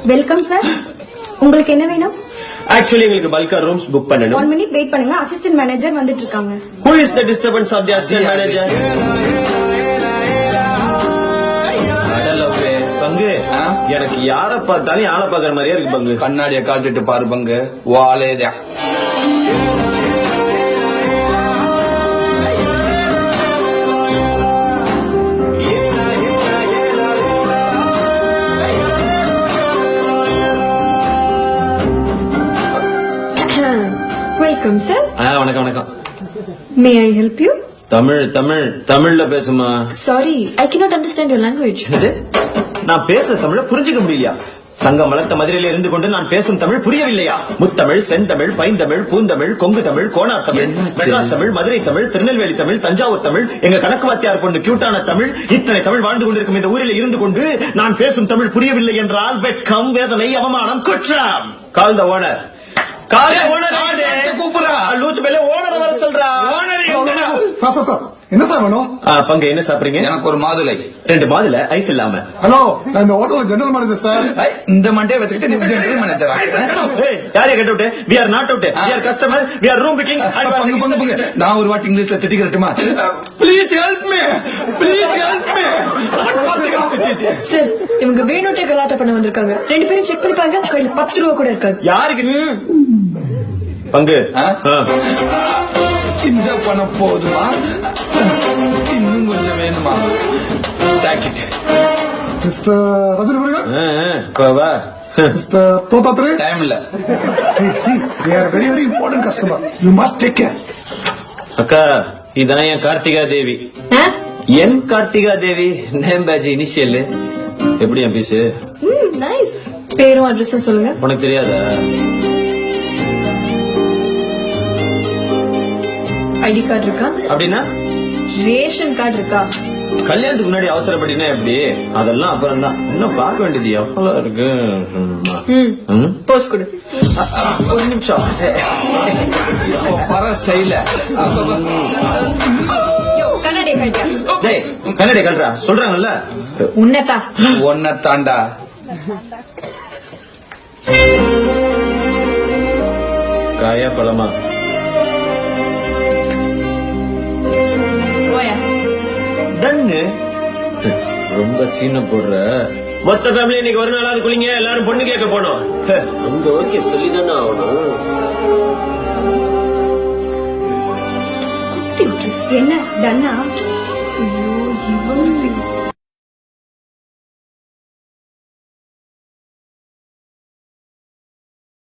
Welcome sir. உங்களுக்கு என்ன வேணும்? ஆக்சுவலி எங்களுக்கு பல்கா ரூம்ஸ் புக் பண்ணனும். 1 minute வெயிட் பண்ணுங்க. அசிஸ்டன்ட் மேனேஜர் வந்துட்டு இருக்காங்க. Who is the disturbance of the assistant manager? அடலவே பங்கு எனக்கு யாரை பார்த்தாலும் யாரை பார்க்குற மாதிரியே இருக்கு பங்கு. கண்ணாடியை காட்டிட்டு பாரு பங்கு, வாலேதா. Welcome sir. வணக்கம் வணக்கம். மே ஐ ஹெல்ப் யூ? தமிழ்ல பேசுமா? Sorry, I cannot understand your language. நான் பேசுற தமிழ புரிஞ்சுக்க முடியலையா? சங்கம் வளர்த்த மதுரையில இருந்து கொண்டு நான் பேசும் தமிழ் புரியவில்லையா? முத்தமிழ், செந்தமிழ், பைந்தமிழ், பூந்தமிழ், கொங்கு தமிழ், கோனார் தமிழ், மெட்ராஸ் தமிழ், மதுரை தமிழ், திருநெல்வேலி தமிழ், தஞ்சாவூர் தமிழ், எங்க கணக்கு வாத்தியார் பொண்ணு கியூட்டான தமிழ், இத்தனை தமிழ் வாழ்ந்து கொண்டிருக்கும் இந்த ஊரில் இருந்து கொண்டு நான் பேசும் தமிழ் புரியவில்லை என்றால் வெட்கம், வேதனை, அவமானம், குற்றம். கால் த ஓனர். என்ன சார் வேணும்? பங்கு என்ன சாப்பிடுறீங்க? எனக்கு ஒரு மாதுளை. 2 மாதுளை ஐஸ் இல்லாம. ஹலோ, நான் இந்த ஹோட்டல் ஜெனரல் மேனேஜர் சார். இந்த மண்டே வச்சுக்கிட்டு நீ ஜெனரல் மேனேஜரா? யாரைய get out? we are not out, we are customer, we are room booking. பங்கு நான் ஒரு வாட்டி இங்கிலீஷ்ல திட்டிக்கிறட்டுமா? Please help me, please help me. Sir, இவங்க வேணுட்டே கலாட்டா பண்ண வந்திருக்காங்க. 2 பேரும் செக் பண்ணி பாருங்க. கையில 10 ரூபாய் கூட இருக்காது. யாருக்கு பங்கு? இந்த பணம் போதுமா? இன்னும் கொஞ்சம் வேணுமா? மிஸ்டர் ரஜினி முருகன், கோவா மிஸ்டர் தோத்தாத்ரே. டைம் இல்ல. they are very very important customer, you must take care. அக்கா, இதான் என் கார்த்திகா தேவி. என் கார்த்திகா தேவி நேம் பேட்ச் இனிஷியல். எப்படி என் பீஸ்? நைஸ். பேரும் அட்ரஸும் சொல்லுங்க. உனக்கு தெரியாதா? ஐடி கார்டு இருக்கா? அப்படின்னா ரேஷன் கார்டு இருக்கா? கல்யாணத்துக்கு முன்னாடி அவசரப்பட்டினா எப்படி? அதெல்லாம் அப்புறம் தான். இன்னும் பார்க்க வேண்டியது எவ்வளவு இருக்கு. போஸ்ட் கொடு. ஒரு நிமிஷம். பர ஸ்டைல கண்ணாடி கழிச்சா? டேய், கண்ணாடி கல்றா சொல்றாங்கல்ல. உன்னதா ஒன்ன தாண்டா. காயா பழமா? டன்னு. ரொம்ப சீன போடுற. மொத்த ஃபேமிலி இன்னைக்கு ஒரு நாளாவது குளிங்க. எல்லாரும் பொண்ணு கேட்க போனோம். அங்க ஓகே சொல்லிதானே ஆகணும். என்ன டன்னா? ஐயோ, இவங்க